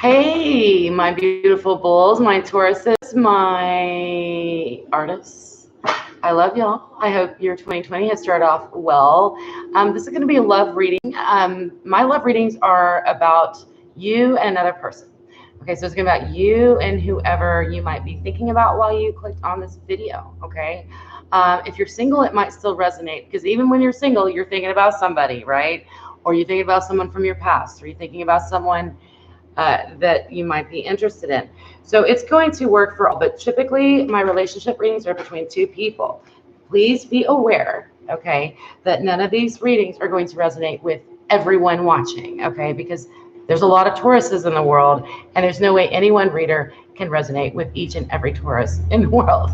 Hey, my beautiful bulls, my Tauruses, my artists. I love y'all. I hope your 2020 has started off well. This is going to be a love reading. My love readings are about you and another person. Okay, so it's going to be about you and whoever you might be thinking about while you clicked on this video, okay? If you're single, it might still resonate because even when you're single, you're thinking about somebody, right? Or you're thinking about someone from your past, or you're thinking about someone that you might be interested in. So it's going to work for all, but typically my relationship readings are between two people. Please be aware, okay, that none of these readings are going to resonate with everyone watching, okay, because there's a lot of Tauruses in the world, and there's no way any one reader can resonate with each and every Taurus in the world.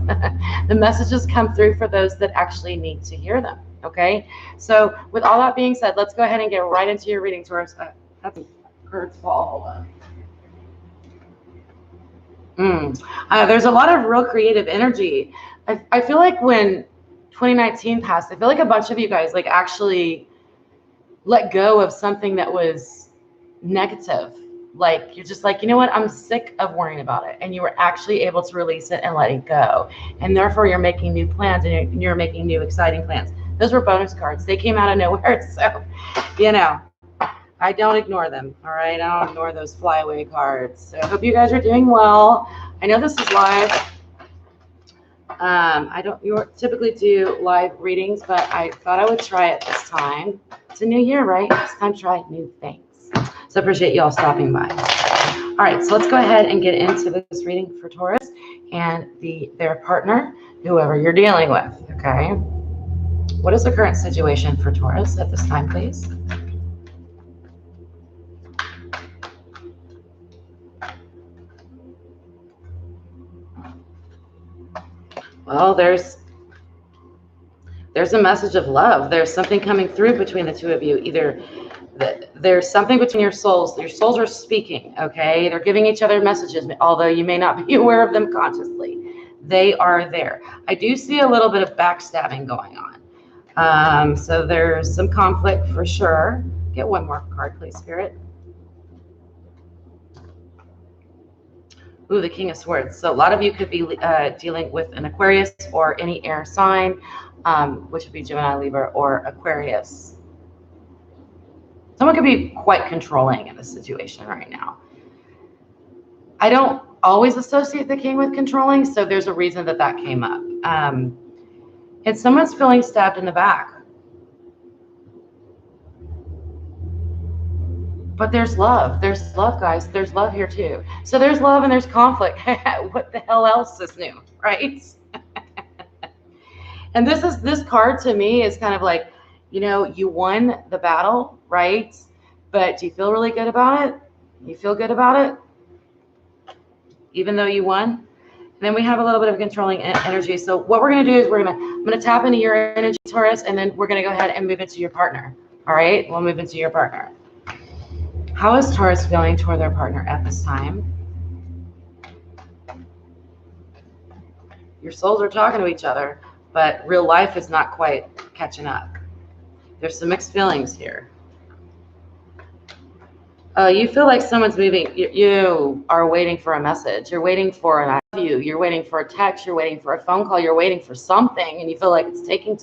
The messages come through for those that actually need to hear them, okay? So with all that being said, let's go ahead and get right into your reading, Taurus. That's Kurt's fall. There's a lot of real creative energy. I feel like when 2019 passed, I feel like a bunch of you guys like actually let go of something that was negative. Like you're just like, you know what? I'm sick of worrying about it. And you were actually able to release it and let it go. And therefore you're making new plans and you're making new exciting plans. Those were bonus cards. They came out of nowhere. So, you know, I don't ignore them, all right? I don't ignore those flyaway cards. So I hope you guys are doing well. I know this is live. I don't typically do live readings, but I thought I would try it this time. It's a new year, right? It's time to try new things. So I appreciate you all stopping by. All right, so let's go ahead and get into this reading for Taurus and their partner, whoever you're dealing with, okay? What is the current situation for Taurus at this time, please? Well, there's a message of love. There's something coming through between the two of you. Either there's something between your souls. Your souls are speaking, okay? They're giving each other messages, although you may not be aware of them consciously. They are there. I do see a little bit of backstabbing going on. So there's some conflict for sure. Get one more card, please, Spirit. Ooh, the King of Swords. So a lot of you could be dealing with an Aquarius or any air sign, which would be Gemini, Libra, or Aquarius. Someone could be quite controlling in this situation right now. I don't always associate the King with controlling, so there's a reason that came up. And someone's feeling stabbed in the back. But there's love. There's love, guys. There's love here too. So there's love and there's conflict. What the hell else is new, right? And this card to me is kind of like, you know, you won the battle, right? But do you feel really good about it? You feel good about it? Even though you won? And then we have a little bit of controlling energy. So what we're going to do is I'm going to tap into your energy, Taurus, and then we're going to go ahead and move into your partner. All right? We'll move into your partner. How is Taurus feeling toward their partner at this time? Your souls are talking to each other, but real life is not quite catching up. There's some mixed feelings here. You feel like someone's moving. You are waiting for a message. You're waiting for an I love you. You're waiting for a text. You're waiting for a phone call. You're waiting for something, and you feel like it's taking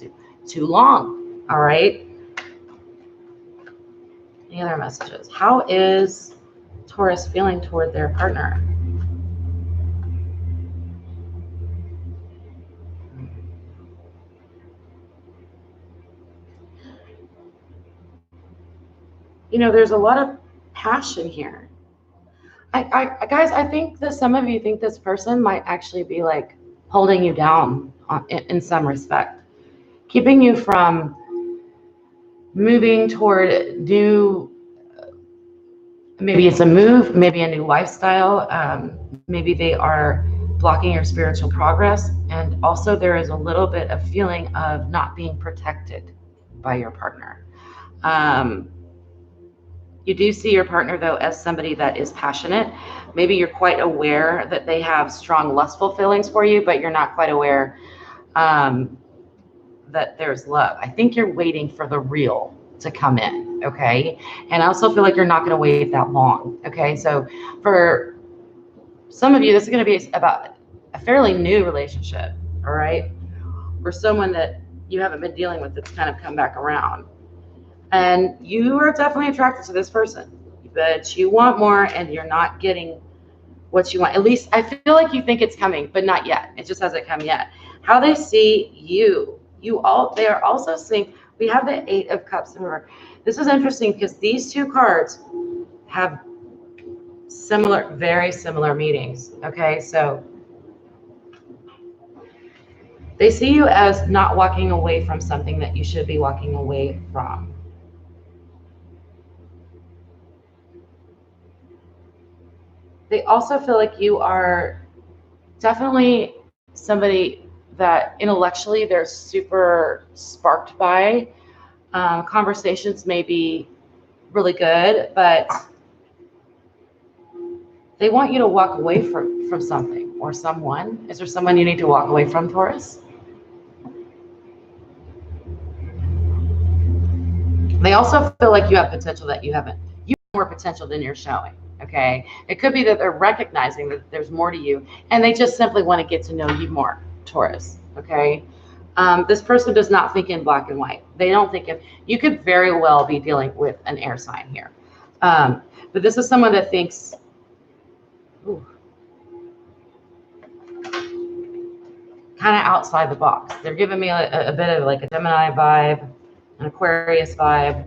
too long. All right? Any other messages? How is Taurus feeling toward their partner? You know, there's a lot of passion here. Guys, I think that some of you think this person might actually be like holding you down in some respect, keeping you from moving toward new, maybe it's a move, maybe a new lifestyle. Maybe they are blocking your spiritual progress. And also there is a little bit of feeling of not being protected by your partner. You do see your partner, though, as somebody that is passionate. Maybe you're quite aware that they have strong lustful feelings for you, but you're not quite aware that there's love. I think you're waiting for the real, to come in, okay? And I also feel like you're not going to wait that long, okay? So for some of you, this is going to be about a fairly new relationship, all right? Or someone that you haven't been dealing with that's kind of come back around. And you are definitely attracted to this person, but you want more and you're not getting what you want. At least I feel like you think it's coming, but not yet. It just hasn't come yet. How they see you, they are also seeing, we have the 8 of Cups. Remember, this is interesting because these 2 cards have very similar meanings. Okay, so they see you as not walking away from something that you should be walking away from. They also feel like you are definitely somebody that intellectually they're super sparked by. Conversations may be really good, but they want you to walk away from something or someone. Is there someone you need to walk away from, Taurus? They also feel like you have potential that you haven't. You have more potential than you're showing, okay? It could be that they're recognizing that there's more to you, and they just simply want to get to know you more, Taurus, okay? This person does not think in black and white. They don't think you could very well be dealing with an air sign here. But this is someone that thinks, kind of outside the box. They're giving me a bit of like a Gemini vibe, an Aquarius vibe.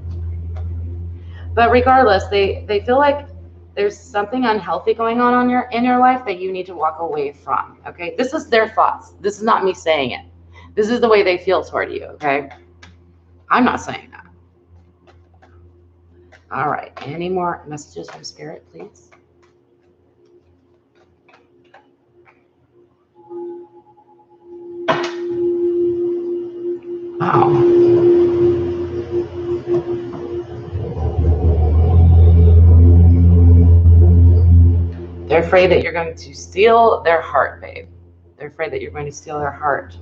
But regardless, they feel like there's something unhealthy going on in your life that you need to walk away from. Okay, this is their thoughts. This is not me saying it. This is the way they feel toward you. Okay, I'm not saying that. All right. Any more messages from Spirit, please? Wow. They're afraid that you're going to steal their heart, babe. They're afraid that you're going to steal their heart.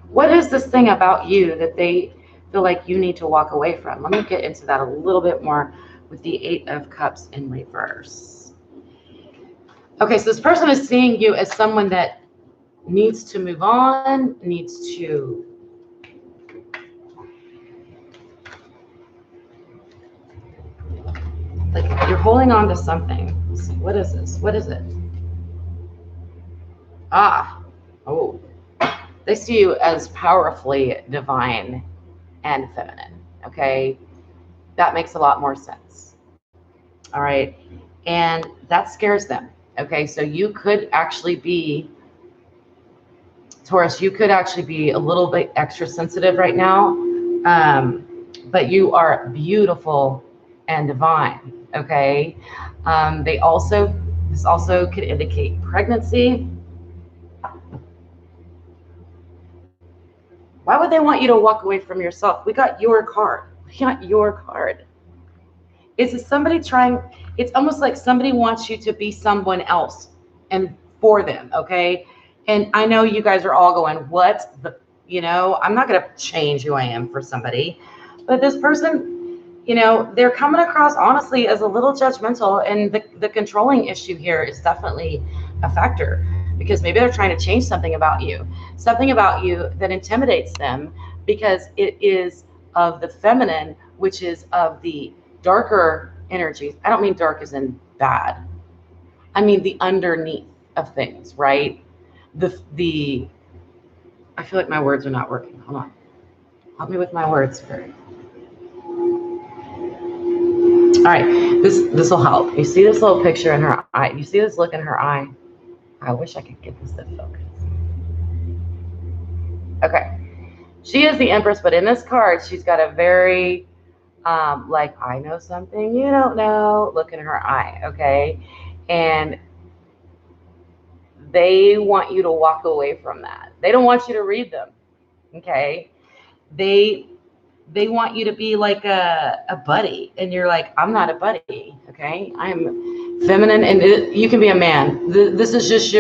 What is this thing about you that they feel like you need to walk away from? Let me get into that a little bit more with the 8 of Cups in reverse. Okay, so this person is seeing you as someone that needs to move on, needs to like you're holding on to something. Let's see, what is this? What is it? Oh, they see you as powerfully divine and feminine. Okay, that makes a lot more sense. All right, and that scares them. Okay, so you could actually be, Taurus, you could actually be a little bit extra sensitive right now, but you are beautiful and divine. Okay, this also could indicate pregnancy. Why would they want you to walk away from yourself? We got your card. We got your card. Is it somebody trying? It's almost like somebody wants you to be someone else and for them. Okay. And I know you guys are all going, what the, I'm not going to change who I am for somebody, but this person, they're coming across honestly as a little judgmental, and the controlling issue here is definitely a factor, because maybe they're trying to change something about you that intimidates them, because it is of the feminine, which is of the darker energies. I don't mean dark as in bad. I mean the underneath of things, right? I feel like my words are not working. Hold on. Help me with my words, Spirit. All right, this will help. You see this little picture in her eye? You see this look in her eye? I wish I could get this to focus. Okay, she is the Empress, but in this card, she's got a very, like, I know something you don't know look in her eye, okay? And they want you to walk away from that. They don't want you to read them, okay? They want you to be like a buddy, and you're like, I'm not a buddy, okay? I'm feminine, and you can be a man. This is just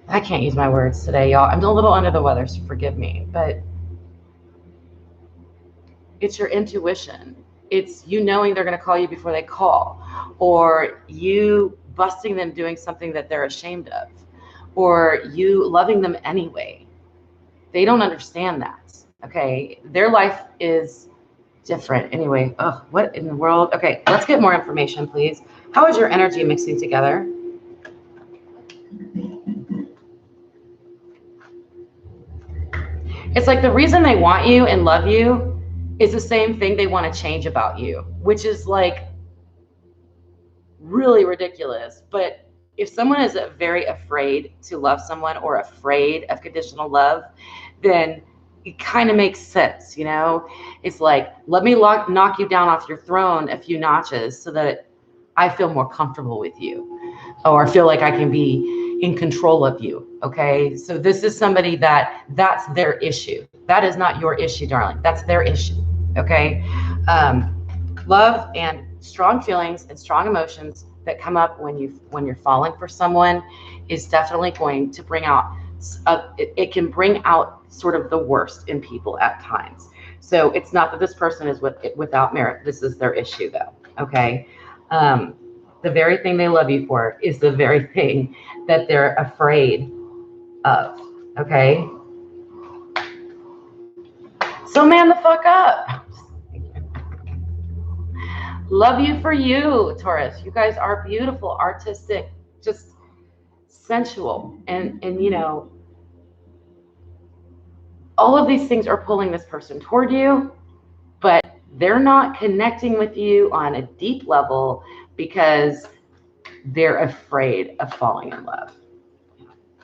I can't use my words today, y'all. I'm a little under the weather, so forgive me. But It's your intuition. It's you knowing they're going to call you before they call, or you busting them doing something that they're ashamed of, or you loving them anyway. They don't understand that. Okay. Their life is different. Anyway, oh, what in the world? Okay, let's get more information, please. How is your energy mixing together? It's like the reason they want you and love you is the same thing they want to change about you, which is like really ridiculous. But if someone is very afraid to love someone or afraid of conditional love, then it kind of makes sense, you know? It's like, let me knock you down off your throne a few notches so that I feel more comfortable with you, or feel like I can be in control of you, okay? So this is somebody that's their issue. That is not your issue, darling. That's their issue, okay? Love and strong feelings and strong emotions that come up when you're falling for someone is definitely going to bring out, it can bring out sort of the worst in people at times. So it's not that this person is without merit. This is their issue though, okay? The very thing they love you for is the very thing that they're afraid of, okay? So man the fuck up. Love you for you, Taurus. You guys are beautiful, artistic, just sensual. And you know, all of these things are pulling this person toward you, but they're not connecting with you on a deep level because they're afraid of falling in love.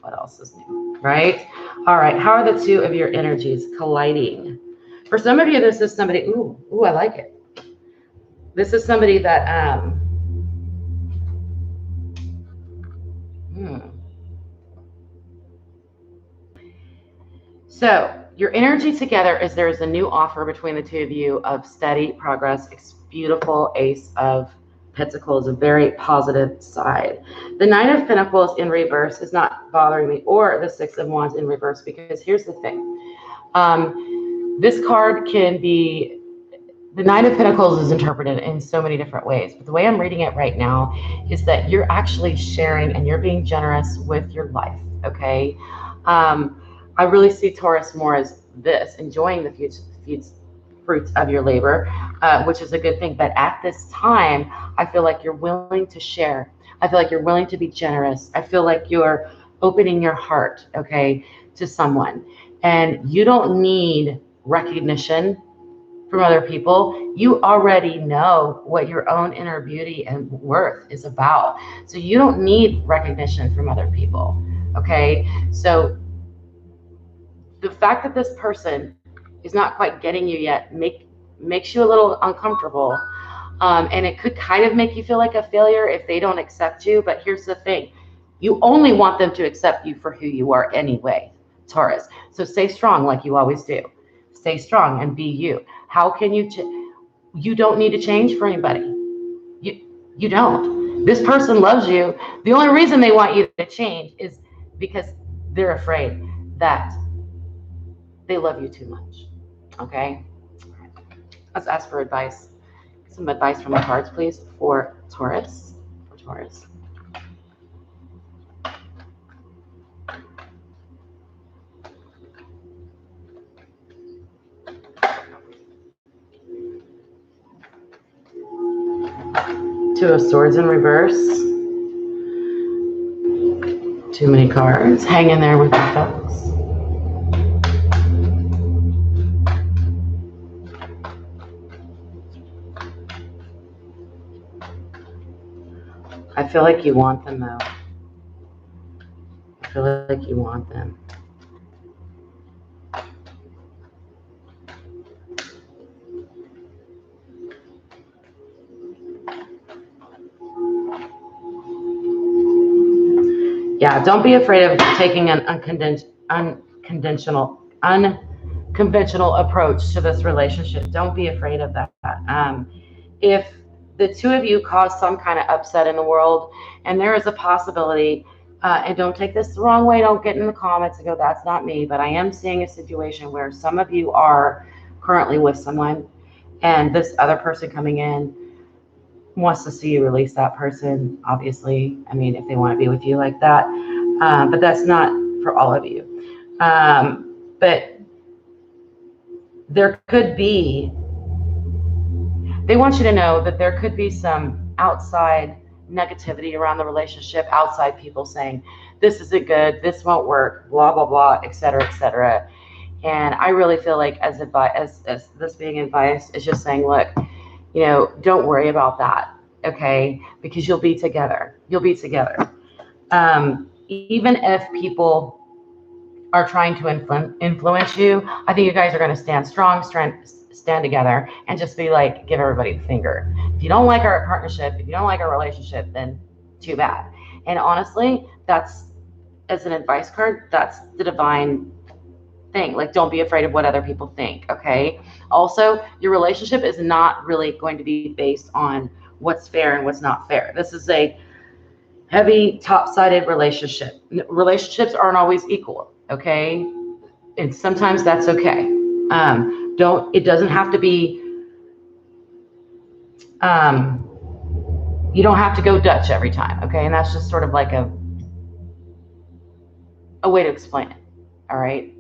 What else is new, right? All right, how are the two of your energies colliding? For some of you, this is somebody, ooh, I like it. This is somebody that, So your energy together is there's a new offer between the two of you of steady progress. It's beautiful. Ace of Pentacles, a very positive side. The Nine of Pentacles in reverse is not bothering me, or the Six of Wands in reverse, because here's the thing. This card can be, the Nine of Pentacles is interpreted in so many different ways, but the way I'm reading it right now is that you're actually sharing and you're being generous with your life, okay? I really see Taurus more as this, enjoying the fruits of your labor, which is a good thing. But at this time, I feel like you're willing to share. I feel like you're willing to be generous. I feel like you're opening your heart, okay, to someone. And you don't need recognition from other people. You already know what your own inner beauty and worth is about. So you don't need recognition from other people, okay? So the fact that this person is not quite getting you yet makes you a little uncomfortable. And it could kind of make you feel like a failure if they don't accept you. But here's the thing. You only want them to accept you for who you are anyway, Taurus. So stay strong like you always do. Stay strong and be you. How can you you don't need to change for anybody. You don't. This person loves you. The only reason they want you to change is because they're afraid that they love you too much. Okay? Let's ask for advice. Some advice from the cards, please, for Taurus. For Taurus. Two of Swords in reverse. Too many cards. Hang in there with the folks. I feel like you want them, though. I feel like you want them. Yeah, don't be afraid of taking an unconventional approach to this relationship. Don't be afraid of that. If the two of you cause some kind of upset in the world, and there is a possibility, and don't take this the wrong way, don't get in the comments and go, that's not me, but I am seeing a situation where some of you are currently with someone, And this other person coming in wants to see you release that person, obviously. I mean, if they want to be with you like that. But that's not for all of you. But there could be, they want you to know that there could be some outside negativity around the relationship, outside people saying, this isn't good, this won't work, blah, blah, blah, et cetera, et cetera. And I really feel like as this being advice is just saying, look, you know, don't worry about that, okay? Because you'll be together. You'll be together. Even if people are trying to influence you, I think you guys are going to stand strong, stand together, and just be like, give everybody the finger. If you don't like our partnership, if you don't like our relationship, then too bad. And honestly, that's, as an advice card, that's the divine thing. Like, don't be afraid of what other people think, okay? Also, your relationship is not really going to be based on what's fair and what's not fair. This is a heavy top-sided relationship. Relationships aren't always equal, okay? And sometimes that's okay. It doesn't have to be, you don't have to go Dutch every time, okay? And that's just sort of like a way to explain it, all right?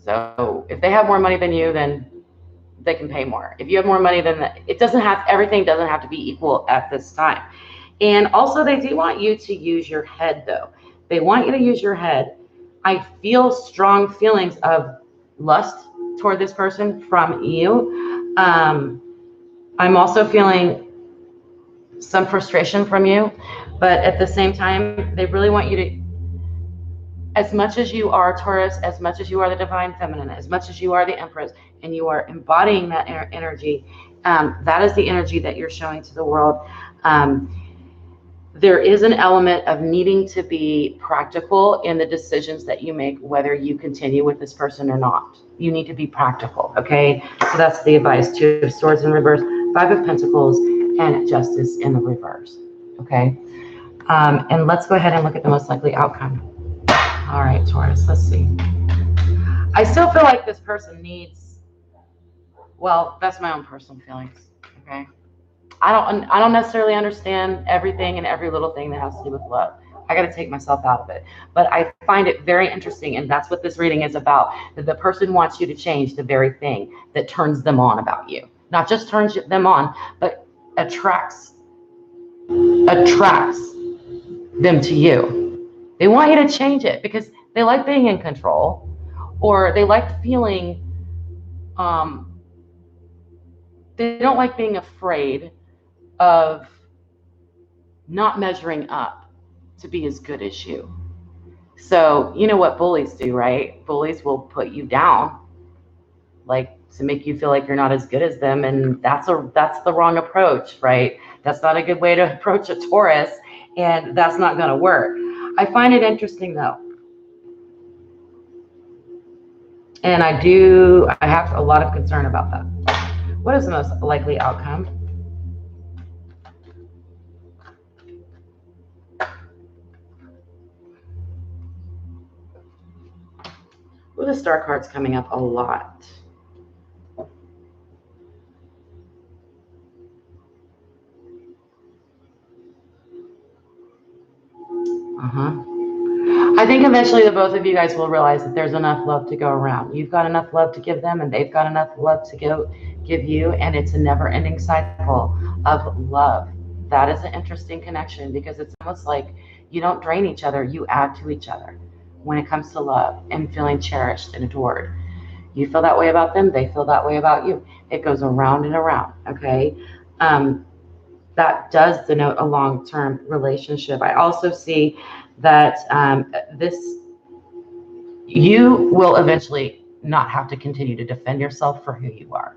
So if they have more money than you, then they can pay more. If you have more money than that, everything doesn't have to be equal at this time. And also, they do want you to use your head, though. They want you to use your head. I feel strong feelings of lust toward this person from you. I'm also feeling some frustration from you, but at the same time, they really want you to, as much as you are Taurus, as much as you are the divine feminine, as much as you are the Empress, and you are embodying that energy, that is the energy that you're showing to the world. There is an element of needing to be practical in the decisions that you make, whether you continue with this person or not. You need to be practical, okay? So that's the advice. 2 of Swords in reverse, 5 of Pentacles, and Justice in the reverse, okay? And let's go ahead and look at the most likely outcome. All right, Taurus, let's see. I still feel like this person needs, well, that's my own personal feelings, okay? I don't necessarily understand everything and every little thing that has to do with love. I got to take myself out of it. But I find it very interesting, and that's what this reading is about, that the person wants you to change the very thing that turns them on about you. Not just turns them on, but attracts them to you. They want you to change it because they like being in control, or they like feeling, they don't like being afraid of not measuring up to be as good as you. So you know what bullies do, right? Bullies will put you down, like to make you feel like you're not as good as them, and that's the wrong approach, right? That's not a good way to approach a Taurus, and that's not going to work. I find it interesting though, and I have a lot of concern about that. What is the most likely outcome? Well, the star card's coming up a lot. I think eventually the both of you guys will realize that there's enough love to go around. You've got enough love to give them, and they've got enough love to give you, and it's a never-ending cycle of love. That is an interesting connection because it's almost like you don't drain each other, you add to each other when it comes to love and feeling cherished and adored. You feel that way about them, they feel that way about you. It goes around and around, okay? That does denote a long-term relationship. I also see that you will eventually not have to continue to defend yourself for who you are.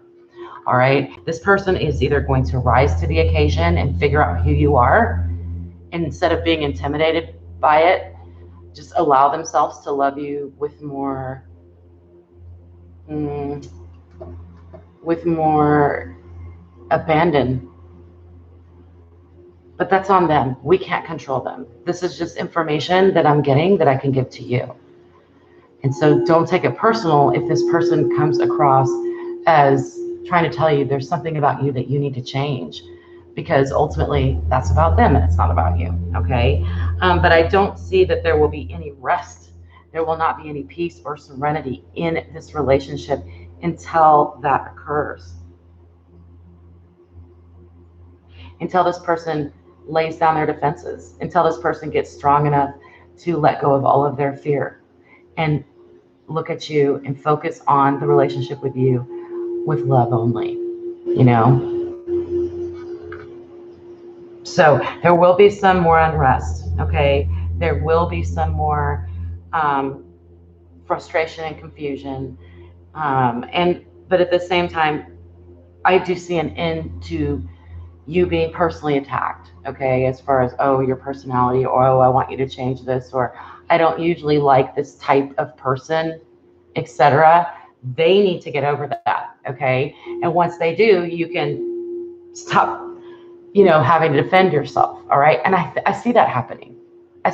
All right. This person is either going to rise to the occasion and figure out who you are, and instead of being intimidated by it, just allow themselves to love you with more abandon. But that's on them. We can't control them. This is just information that I'm getting that I can give to you. And so don't take it personal if this person comes across as trying to tell you there's something about you that you need to change, because ultimately that's about them and it's not about you. Okay. But I don't see that there will be any rest. There will not be any peace or serenity in this relationship until that occurs. Until this person lays down their defenses, until this person gets strong enough to let go of all of their fear and look at you and focus on the relationship with you with love only, you know? So there will be some more unrest, okay? There will be some more frustration and confusion. But at the same time, I do see an end to you being personally attacked, okay? As far as, oh, your personality, or, oh, I want you to change this, or I don't usually like this type of person, etc. They need to get over that, okay? And once they do, you can stop, having to defend yourself, all right? And I see that happening. I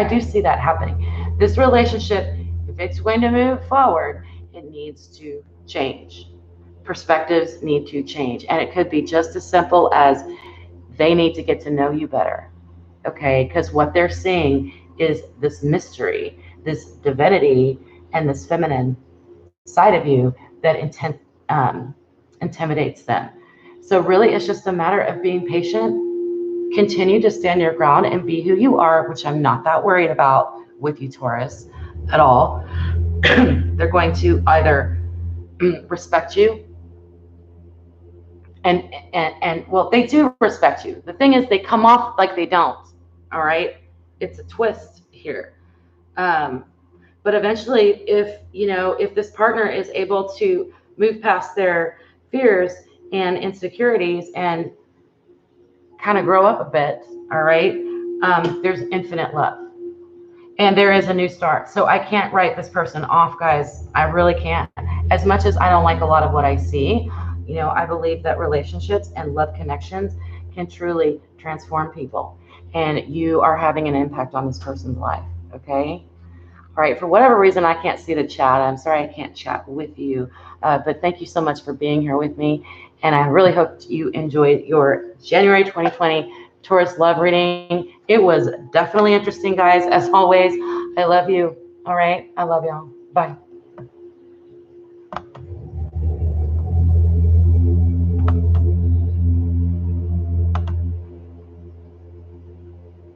do see that happening. This relationship, if it's going to move forward, it needs to change. Perspectives need to change. And it could be just as simple as they need to get to know you better, okay? Because what they're seeing is this mystery, this divinity, and this feminine side of you that intimidates them. So really, it's just a matter of being patient, continue to stand your ground and be who you are, which I'm not that worried about with you, Taurus, at all. They're going to either respect you, and well, they do respect you. The thing is, they come off like they don't, all right? It's a twist here. But eventually, if this partner is able to move past their fears and insecurities and kind of grow up a bit, all right, there's infinite love. And there is a new start. So I can't write this person off, guys. I really can't. As much as I don't like a lot of what I see, I believe that relationships and love connections can truly transform people. And you are having an impact on this person's life, okay? All right, for whatever reason, I can't see the chat. I'm sorry I can't chat with you. But thank you so much for being here with me. And I really hope you enjoyed your January 2020 Taurus love reading. It was definitely interesting, guys. As always, I love you. All right, I love y'all. Bye.